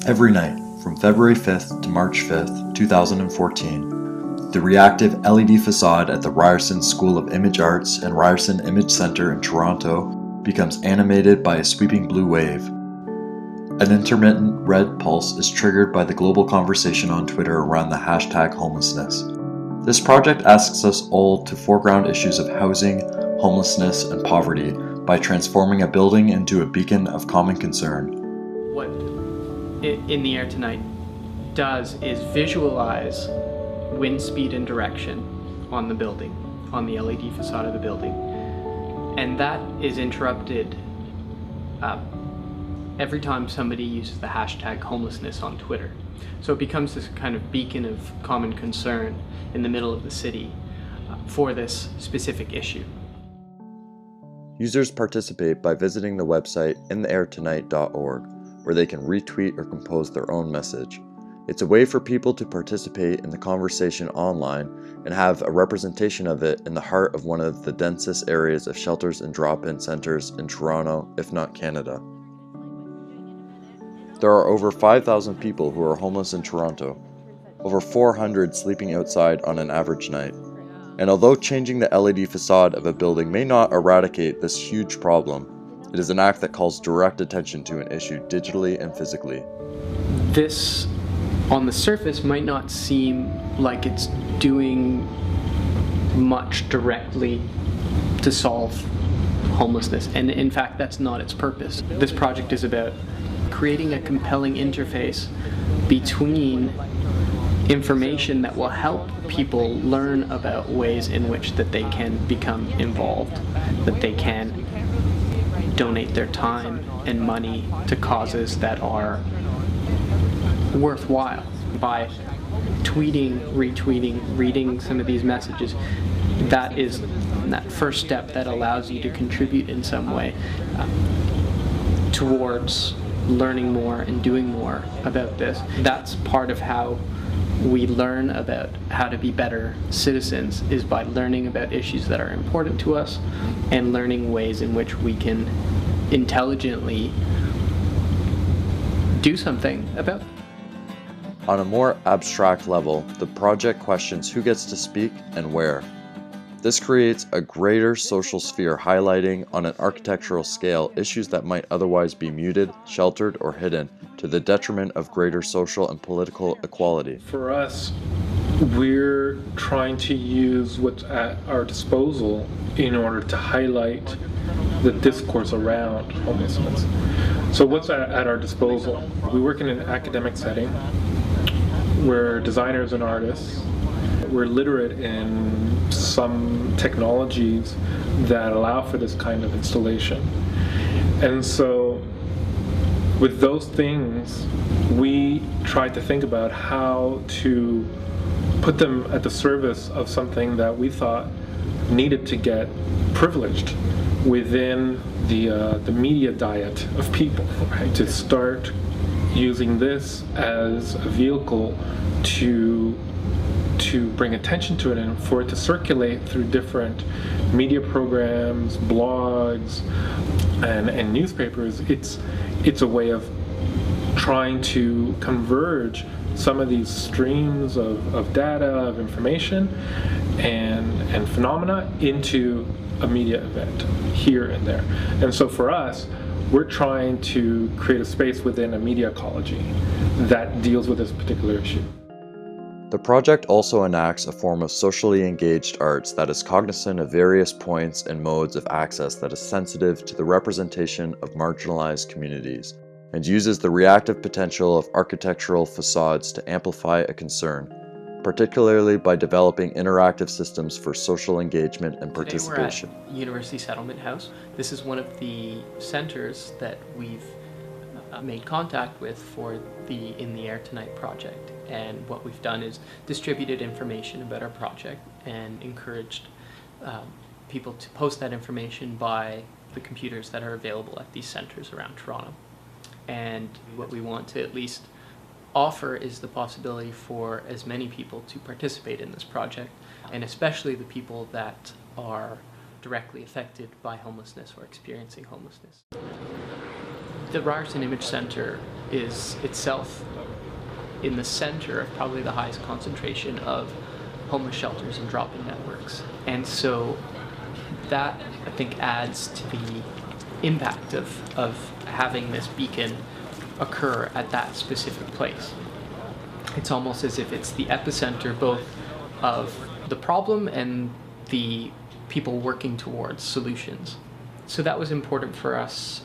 Every night, from February 5th to March 5th, 2014, the reactive LED facade at the Ryerson School of Image Arts and Ryerson Image Centre in Toronto becomes animated by a sweeping blue wave. An intermittent red pulse is triggered by the global conversation on Twitter around the hashtag homelessness. This project asks us all to foreground issues of housing, homelessness, and poverty by transforming a building into a beacon of common concern. What In the Air Tonight does is visualize wind speed and direction on the building, on the LED facade of the building. And that is interrupted every time somebody uses the hashtag homelessness on Twitter. So it becomes this kind of beacon of common concern in the middle of the city for this specific issue. Users participate by visiting the website intheairtonight.org, where they can retweet or compose their own message. It's a way for people to participate in the conversation online and have a representation of it in the heart of one of the densest areas of shelters and drop-in centers in Toronto, if not Canada. There are over 5,000 people who are homeless in Toronto, over 400 sleeping outside on an average night. And although changing the LED facade of a building may not eradicate this huge problem, it is an act that calls direct attention to an issue digitally and physically. This, on the surface, might not seem like it's doing much directly to solve homelessness, and in fact that's not its purpose. This project is about creating a compelling interface between information that will help people learn about ways in which that they can become involved, that they can donate their time and money to causes that are worthwhile. By tweeting, retweeting, reading some of these messages, that is that first step that allows you to contribute in some way towards learning more and doing more about this. That's part of how we learn about how to be better citizens, is by learning about issues that are important to us and learning ways in which we can intelligently do something about them. On a more abstract level, the project questions who gets to speak and where. This creates a greater social sphere highlighting on an architectural scale issues that might otherwise be muted, sheltered, or hidden to the detriment of greater social and political equality. For us, we're trying to use what's at our disposal in order to highlight the discourse around homelessness. So what's at our disposal? We work in an academic setting. We're designers and artists. We're literate in some technologies that allow for this kind of installation. And so with those things, we tried to think about how to put them at the service of something that we thought needed to get privileged within the media diet of people, right? To start using this as a vehicle to bring attention to it and for it to circulate through different media programs, blogs, and newspapers. It's a way of trying to converge some of these streams of data, of information, and phenomena into a media event here and there. And so for us, we're trying to create a space within a media ecology that deals with this particular issue. The project also enacts a form of socially engaged arts that is cognizant of various points and modes of access that is sensitive to the representation of marginalized communities, and uses the reactive potential of architectural facades to amplify a concern, particularly by developing interactive systems for social engagement and participation. Today we're at University Settlement House. This is one of the centers that we've made contact with for the In the Air Tonight project. And what we've done is distributed information about our project and encouraged people to post that information by the computers that are available at these centers around Toronto. And what we want to at least offer is the possibility for as many people to participate in this project, and especially the people that are directly affected by homelessness or experiencing homelessness. The Ryerson Image Centre is itself in the center of probably the highest concentration of homeless shelters and drop-in networks. And so that, I think, adds to the impact of having this beacon occur at that specific place. It's almost as if it's the epicenter both of the problem and the people working towards solutions. So that was important for us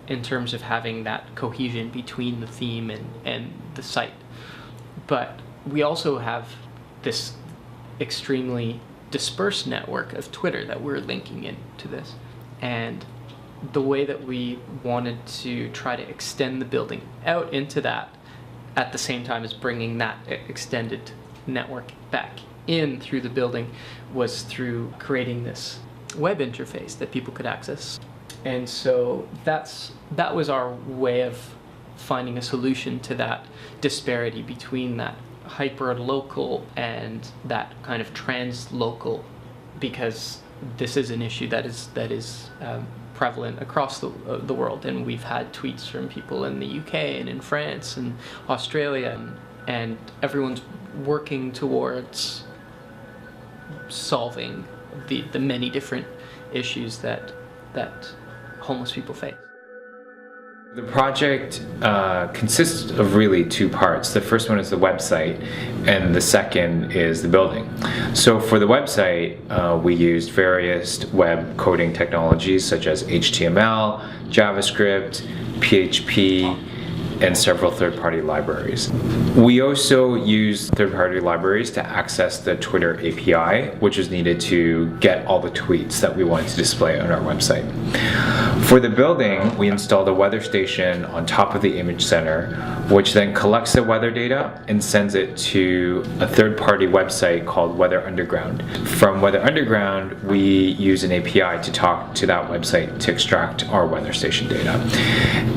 in terms of having that cohesion between the theme and the site. But we also have this extremely dispersed network of Twitter that we're linking into this. And the way that we wanted to try to extend the building out into that at the same time as bringing that extended network back in through the building was through creating this web interface that people could access. And so that was our way of finding a solution to that disparity between that hyper-local and that kind of trans-local, because this is an issue that is prevalent across the world, and we've had tweets from people in the UK and in France and Australia, and everyone's working towards solving the many different issues that homeless people face. The project consists of really two parts. The first one is the website, and the second is the building. So for the website, we used various web coding technologies such as HTML, JavaScript, PHP, and several third-party libraries. We also used third-party libraries to access the Twitter API, which was needed to get all the tweets that we wanted to display on our website. For the building, we installed a weather station on top of the image center, which then collects the weather data and sends it to a third-party website called Weather Underground. From Weather Underground, we use an API to talk to that website to extract our weather station data.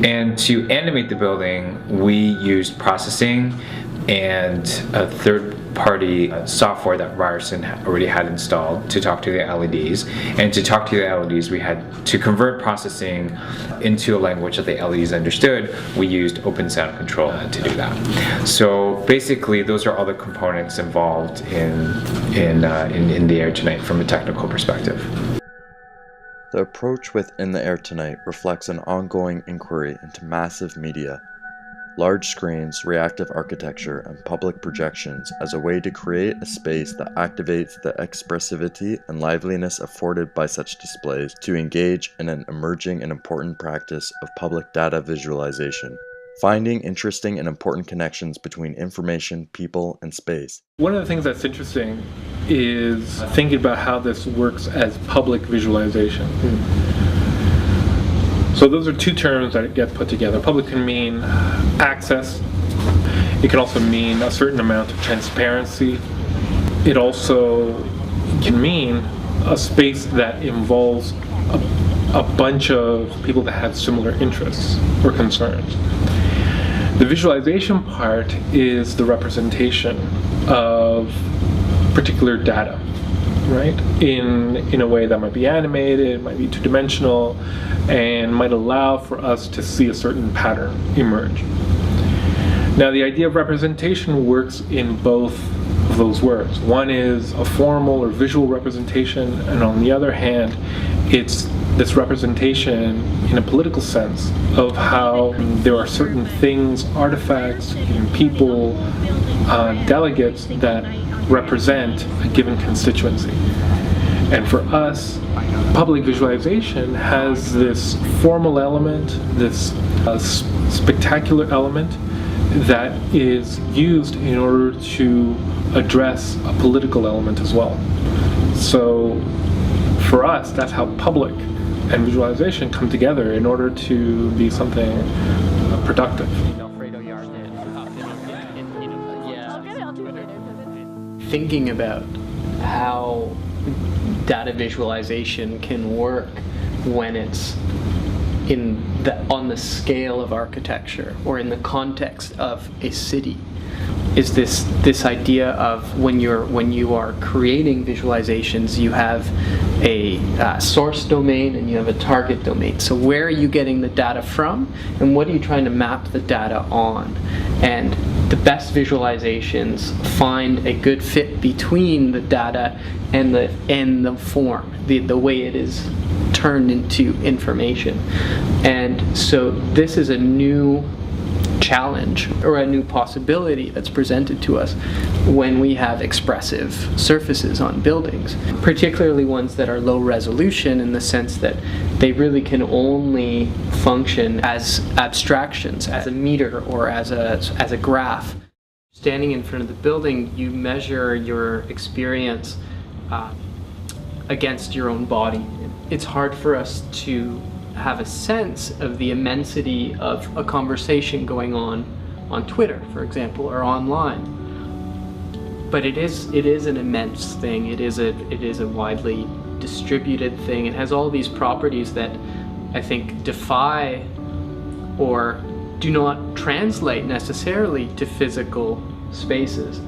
And to animate the building, we used processing and a third-party software that Ryerson already had installed to talk to the LEDs. And to talk to the LEDs, we had to convert processing into a language that the LEDs understood. We used Open Sound Control to do that. So basically, those are all the components involved in the air tonight from a technical perspective. The approach within the air tonight reflects an ongoing inquiry into massive media, large screens, reactive architecture, and public projections as a way to create a space that activates the expressivity and liveliness afforded by such displays to engage in an emerging and important practice of public data visualization, finding interesting and important connections between information, people, and space. One of the things that's interesting is thinking about how this works as public visualization. So those are two terms that get put together. Public can mean access. It can also mean a certain amount of transparency. It also can mean a space that involves a bunch of people that have similar interests or concerns. The visualization part is the representation of particular data, right? In a way that might be animated, it might be two-dimensional, and might allow for us to see a certain pattern emerge. Now, the idea of representation works in both of those words. One is a formal or visual representation, and on the other hand, it's this representation in a political sense of how there are certain things, artifacts, people, delegates that represent a given constituency. And for us, public visualization has this formal element, this spectacular element that is used in order to address a political element as well. So for us, that's how public and visualization come together in order to be something productive. Thinking about how data visualization can work when it's on the scale of architecture or in the context of a city is this idea of when you are creating visualizations, you have a source domain and you have a target domain. So where are you getting the data from, and what are you trying to map the data on? And the best visualizations find a good fit between the data and the form, the way it is turned into information. And so this is a new challenge or a new possibility that's presented to us when we have expressive surfaces on buildings, particularly ones that are low resolution in the sense that they really can only function as abstractions, as a meter or as a graph. Standing in front of the building, you measure your experience against your own body. It's hard for us to have a sense of the immensity of a conversation going on Twitter, for example, or online. But it is an immense thing. It is a widely distributed thing. It has all these properties that I think defy or do not translate necessarily to physical spaces.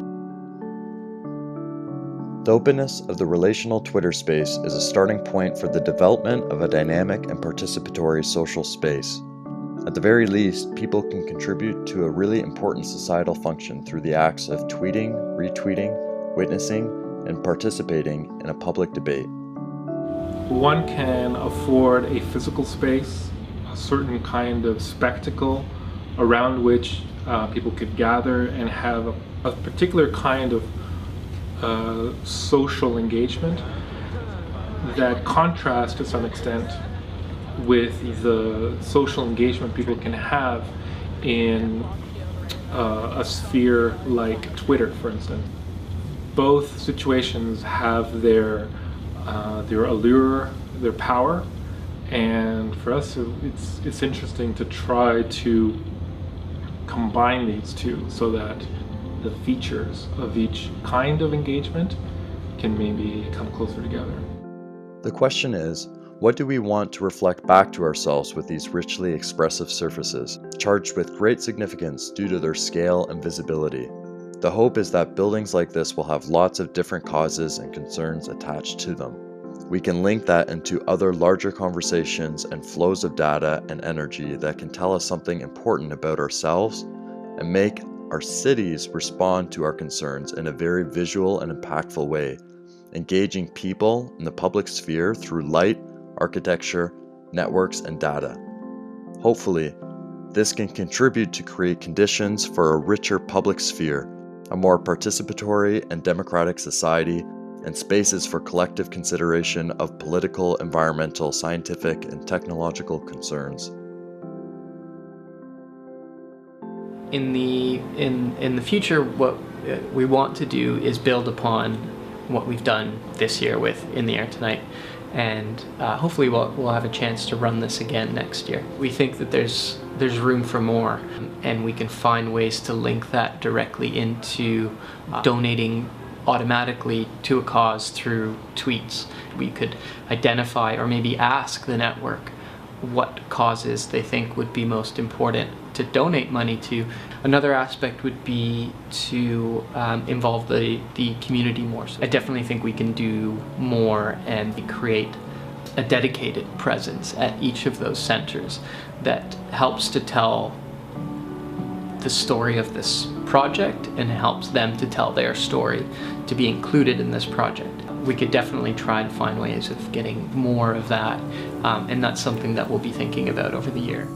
The openness of the relational Twitter space is a starting point for the development of a dynamic and participatory social space. At the very least, people can contribute to a really important societal function through the acts of tweeting, retweeting, witnessing, and participating in a public debate. One can afford a physical space, a certain kind of spectacle around which people could gather and have a particular kind of social engagement that contrasts to some extent with the social engagement people can have in a sphere like Twitter, for instance. Both situations have their allure, their power, and for us it's interesting to try to combine these two so that the features of each kind of engagement can maybe come closer together. The question is, what do we want to reflect back to ourselves with these richly expressive surfaces, charged with great significance due to their scale and visibility? The hope is that buildings like this will have lots of different causes and concerns attached to them. We can link that into other larger conversations and flows of data and energy that can tell us something important about ourselves and make our cities respond to our concerns in a very visual and impactful way, engaging people in the public sphere through light, architecture, networks, and data. Hopefully, this can contribute to create conditions for a richer public sphere, a more participatory and democratic society, and spaces for collective consideration of political, environmental, scientific, and technological concerns. In the future, what we want to do is build upon what we've done this year with In the Air Tonight, and hopefully we'll have a chance to run this again next year. We think that there's room for more, and we can find ways to link that directly into donating automatically to a cause through tweets. We could identify or maybe ask the network what causes they think would be most important to donate money to. Another aspect would be to involve the community more. So I definitely think we can do more and create a dedicated presence at each of those centers that helps to tell the story of this project and helps them to tell their story to be included in this project. We could definitely try to find ways of getting more of that, and that's something that we'll be thinking about over the year.